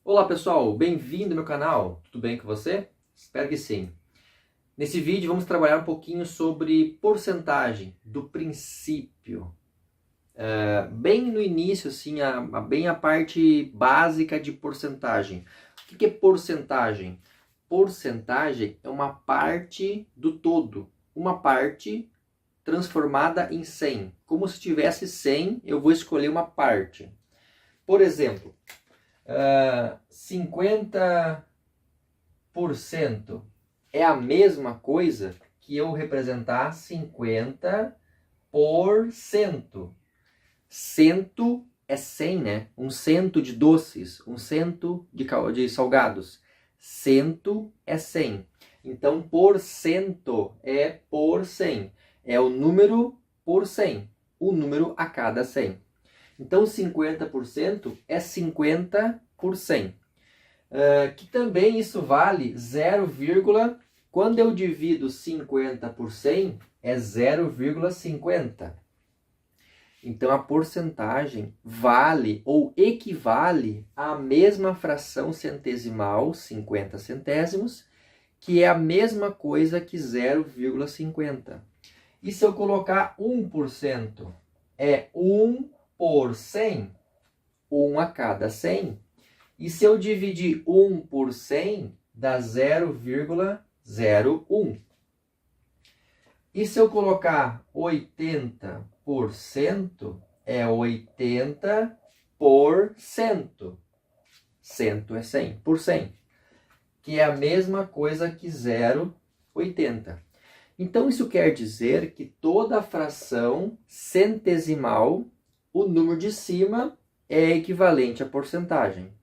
Olá pessoal, bem-vindo ao meu canal, tudo bem com você? Espero que sim. Nesse vídeo vamos trabalhar um pouquinho sobre porcentagem do princípio. Bem no início, assim, bem a parte básica de porcentagem. O que é porcentagem? Porcentagem é uma parte do todo, uma parte transformada em 100. Como se tivesse 100, eu vou escolher uma parte. Por exemplo, 50% é a mesma coisa que eu representar 50%. Cento é 100, né? Um cento de doces, um cento de salgados. Cento é 100. Então, por cento é por 100. É o número por 100. O número a cada 100. Então, 50% é 50 por 100. Que também isso vale 0, quando eu divido 50 por 100, é 0,50. Então, a porcentagem vale ou equivale à mesma fração centesimal, 50 centésimos, que é a mesma coisa que 0,50. E se eu colocar 1%, é 1 por 100, 1 a cada 100. E se eu dividir 1 por 100, dá 0,01. E se eu colocar 80%, é 80 por 100. 100 é 100 por 100. Que é a mesma coisa que 0,80. Então, isso quer dizer que toda fração centesimal, o número de cima é equivalente à porcentagem.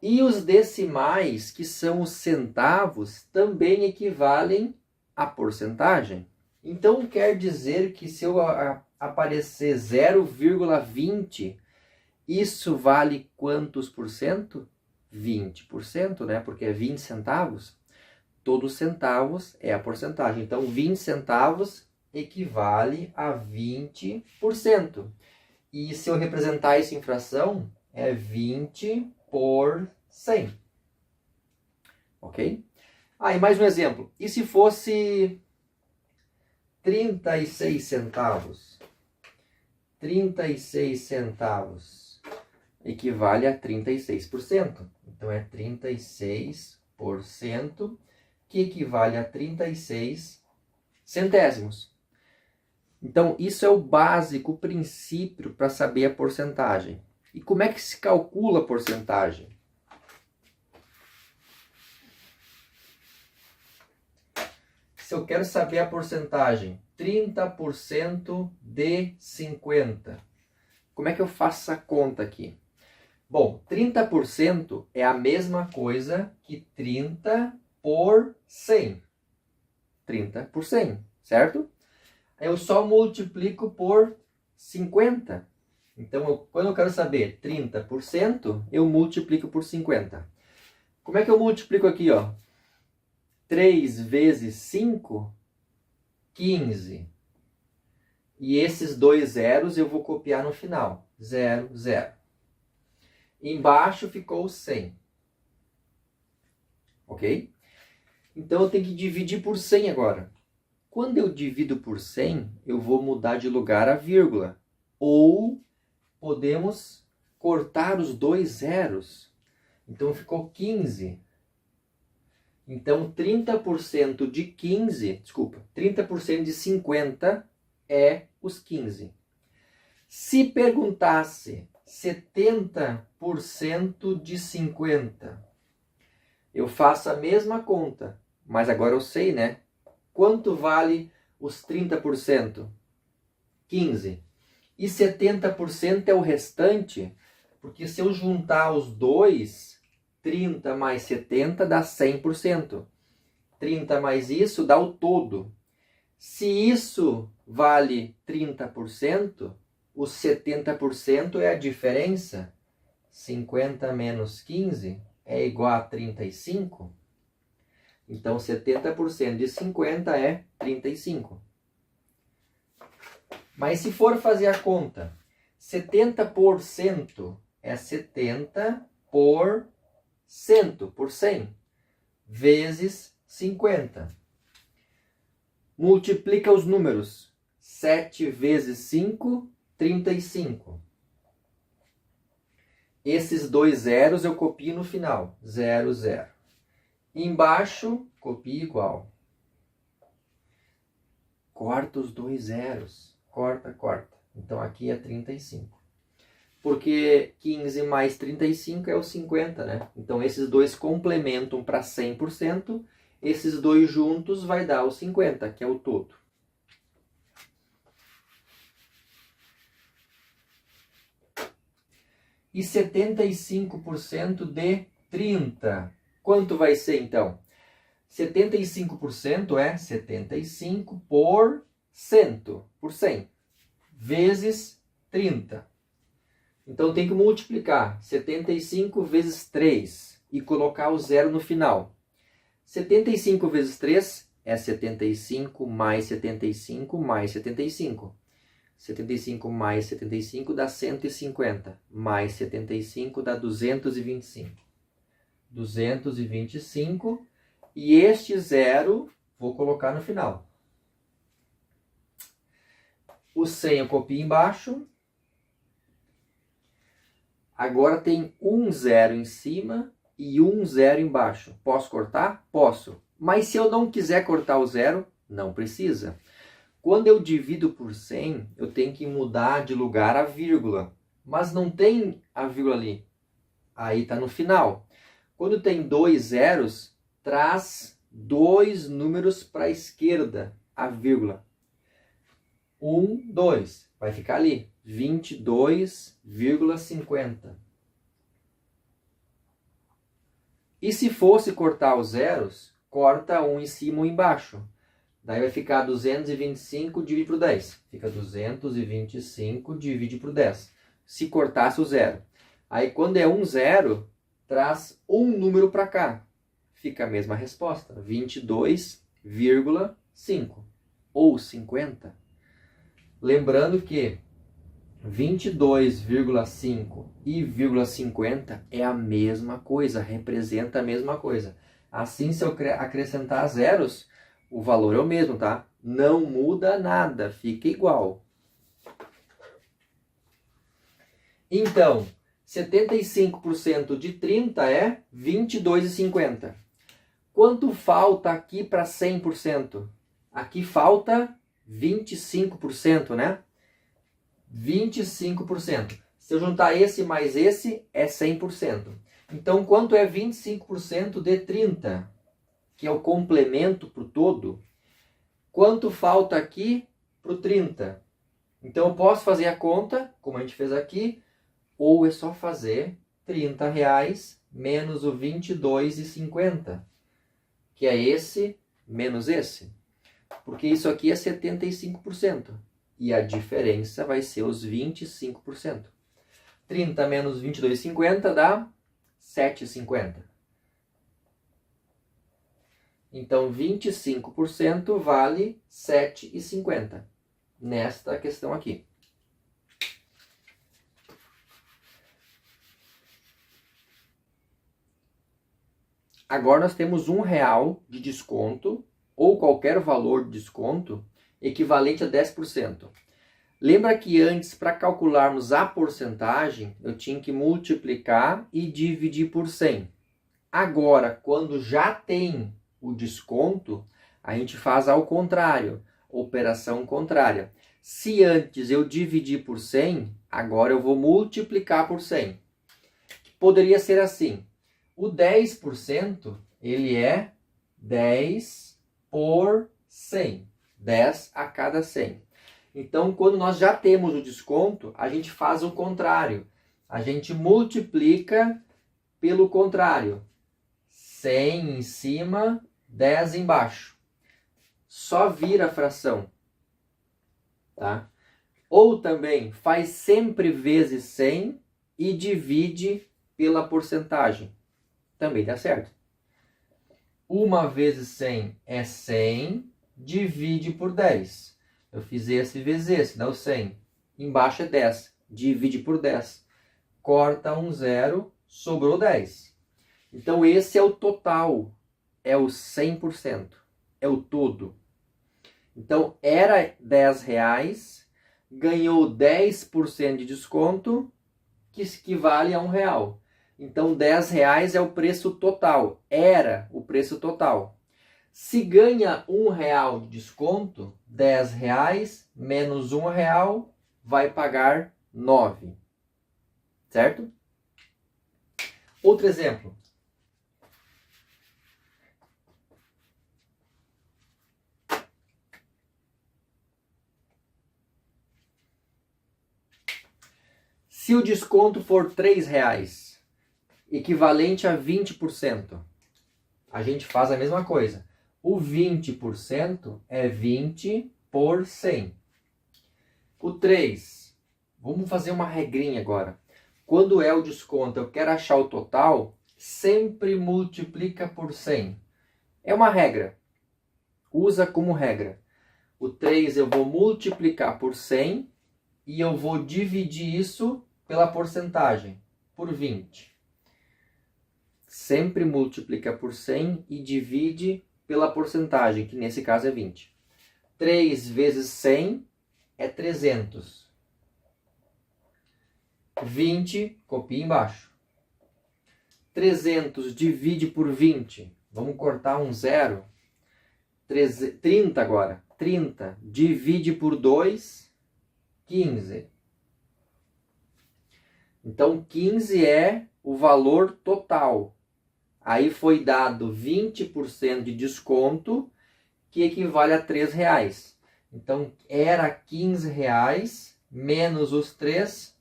E os decimais, que são os centavos, também equivalem à porcentagem. Então, quer dizer que se eu aparecer 0,20, isso vale quantos por cento? 20%, né? Porque é 20 centavos. Todos os centavos é a porcentagem. Então, 20 centavos equivale a 20%. E se eu representar isso em fração, é 20 por 100. Ok? E mais um exemplo. E se fosse 36 centavos? 36 centavos equivale a 36%. Então, é 36%, que equivale a 36 centésimos. Então, isso é o básico, o princípio para saber a porcentagem. E como é que se calcula a porcentagem? Se eu quero saber a porcentagem, 30% de 50. Como é que eu faço essa conta aqui? Bom, 30% é a mesma coisa que 30 por 100. 30 por 100, certo? Eu só multiplico por 50. Então, quando eu quero saber 30%, eu multiplico por 50. Como é que eu multiplico aqui, ó? 3 vezes 5, 15. E esses dois zeros eu vou copiar no final. 0, 0. Embaixo ficou 100. Ok? Então, eu tenho que dividir por 100 agora. Quando eu divido por 100, eu vou mudar de lugar a vírgula. Ou podemos cortar os dois zeros. Então, ficou 15. Então, 30% de 30% de 50 é os 15. Se perguntasse 70% de 50, eu faço a mesma conta, mas agora eu sei, né? Quanto vale os 30%? 15. E 70% é o restante, porque se eu juntar os dois, 30 mais 70 dá 100%. 30 mais isso dá o todo. Se isso vale 30%, os 70% é a diferença. 50 menos 15 é igual a 35. Então, 70% de 50 é 35. Mas se for fazer a conta, 70% é 70 por cento, por 100, vezes 50. Multiplica os números. 7 vezes 5, 35. Esses dois zeros eu copio no final. 0, 0. Embaixo, copio igual. Corta os dois zeros. Corta, corta. Então aqui é 35. Porque 15 mais 35 é o 50, né? Então esses dois complementam para 100%. Esses dois juntos vai dar o 50, que é o todo. E 75% de 30. Quanto vai ser, então? 75% é 75 por 100, vezes 30. Então, tem que multiplicar 75 vezes 3 e colocar o zero no final. 75 vezes 3 é 75 mais 75 mais 75. 75 mais 75 dá 150. Mais 75 dá 225. 225. E este zero vou colocar no final. O 100 eu copio embaixo. Agora tem um zero em cima e um zero embaixo. Posso cortar? Posso. Mas se eu não quiser cortar o zero, não precisa. Quando eu divido por 100, eu tenho que mudar de lugar a vírgula. Mas não tem a vírgula ali. Aí está no final. Quando tem dois zeros, traz dois números para a esquerda, a vírgula. 1, 2. Vai ficar ali. 22,50. E se fosse cortar os zeros, corta um em cima e um embaixo. Daí vai ficar 225 dividido por 10. Fica 225 divide por 10. Se cortasse o zero. Aí quando é um zero, traz um número para cá. Fica a mesma resposta. 22,5. Ou 50. Lembrando que 22,5 e 0,50 é a mesma coisa, representa a mesma coisa. Assim, se eu acrescentar zeros, o valor é o mesmo, tá? Não muda nada, fica igual. Então, 75% de 30 é 22,50. Quanto falta aqui para 100%? Aqui falta 25%, né? 25%. Se eu juntar esse mais esse, é 100%. Então, quanto é 25% de 30? Que é o complemento para o todo. Quanto falta aqui para o 30? Então, eu posso fazer a conta, como a gente fez aqui, ou é só fazer R$30 menos o 22,50, que é esse menos esse. Porque isso aqui é 75%. E a diferença vai ser os 25%. 30 menos 22,50 dá 7,50. Então, 25% vale 7,50 nesta questão aqui. Agora nós temos R$1 de desconto, ou qualquer valor de desconto, equivalente a 10%. Lembra que antes, para calcularmos a porcentagem, eu tinha que multiplicar e dividir por 100. Agora, quando já tem o desconto, a gente faz ao contrário, operação contrária. Se antes eu dividir por 100, agora eu vou multiplicar por 100. Poderia ser assim, o 10% ele é 10 por 100, 10 a cada 100. Então, quando nós já temos o desconto, a gente faz o contrário. A gente multiplica pelo contrário. 100 em cima, 10 embaixo. Só vira a fração. Tá? Ou também faz sempre vezes 100 e divide pela porcentagem. Também dá certo. 1 vezes 100 é 100, divide por 10. Eu fiz esse vezes esse, dá o 100. Embaixo é 10, divide por 10. Corta um zero, sobrou 10. Então esse é o total, é o 100%, é o todo. Então era 10 reais, ganhou 10% de desconto, que equivale a R$1. Então 10 reais é o preço total, era o preço total. Se ganha R$1 de desconto, 10 reais menos R$1 vai pagar 9. Certo? Outro exemplo. Se o desconto for R$3, equivalente a 20%, a gente faz a mesma coisa. O 20% é 20 por 100. O 3, vamos fazer uma regrinha agora. Quando é o desconto, eu quero achar o total, sempre multiplica por 100. É uma regra. Usa como regra. O 3 eu vou multiplicar por 100 e eu vou dividir isso pela porcentagem, por 20. Sempre multiplica por 100 e divide pela porcentagem, que nesse caso é 20. 3 vezes 100 é 300. 20, copia embaixo. 300 divide por 20. Vamos cortar um zero. 30 agora. 30 divide por 2, 15. Então 15 é o valor total. Aí foi dado 20% de desconto, que equivale a R$3. Então era R$15 menos os 3,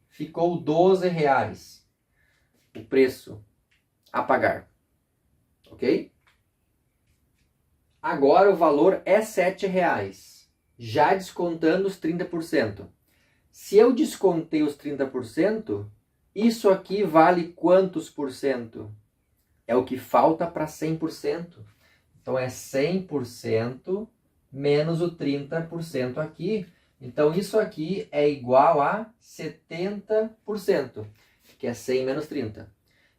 ficou R$12 o preço a pagar. Ok? Agora o valor é R$7, já descontando os 30%. Se eu descontei os 30%, isso aqui vale quantos por cento? É o que falta para 100%. Então é 100% menos o 30% aqui. Então isso aqui é igual a 70%, que é 100 menos 30.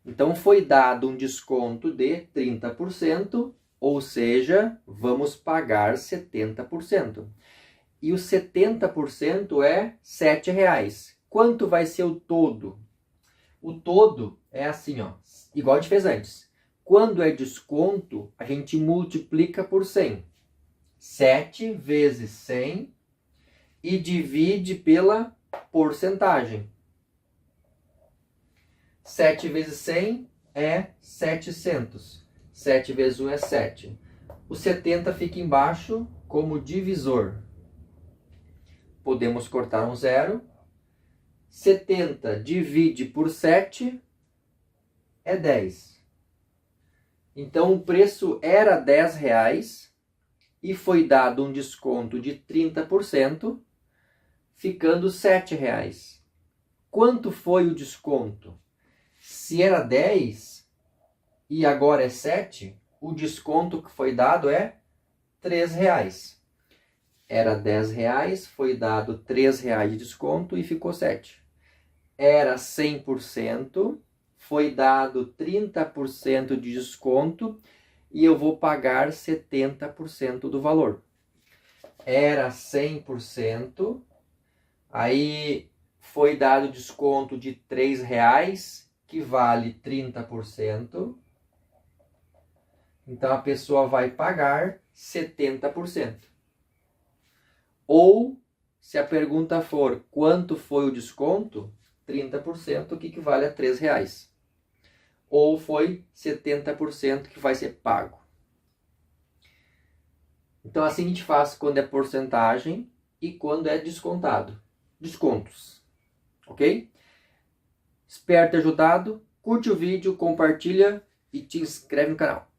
Então foi dado um desconto de 30%, ou seja, vamos pagar 70%. E o 70% é R$7. Quanto vai ser o todo? O todo é assim, ó, igual a gente fez antes. Quando é desconto, a gente multiplica por 100. 7 vezes 100 e divide pela porcentagem. 7 vezes 100 é 700. 7 vezes 1 é 7. O 70 fica embaixo como divisor. Podemos cortar um zero. 70 divide por 7 é 10. Então o preço era R$10 e foi dado um desconto de 30%, ficando R$7. Quanto foi o desconto? Se era 10 e agora é 7, o desconto que foi dado é R$3. Era R$10, foi dado R$3 de desconto e ficou 7. Era 100%, foi dado 30% de desconto e eu vou pagar 70% do valor. Era 100%, aí foi dado desconto de R$3, que vale 30%. Então a pessoa vai pagar 70%. Ou, se a pergunta for quanto foi o desconto, 30%, que equivale a R$3. Ou foi 70% que vai ser pago. Então assim a gente faz quando é porcentagem e quando é descontado. Descontos. Ok? Espero ter ajudado. Curte o vídeo, compartilha e te inscreve no canal.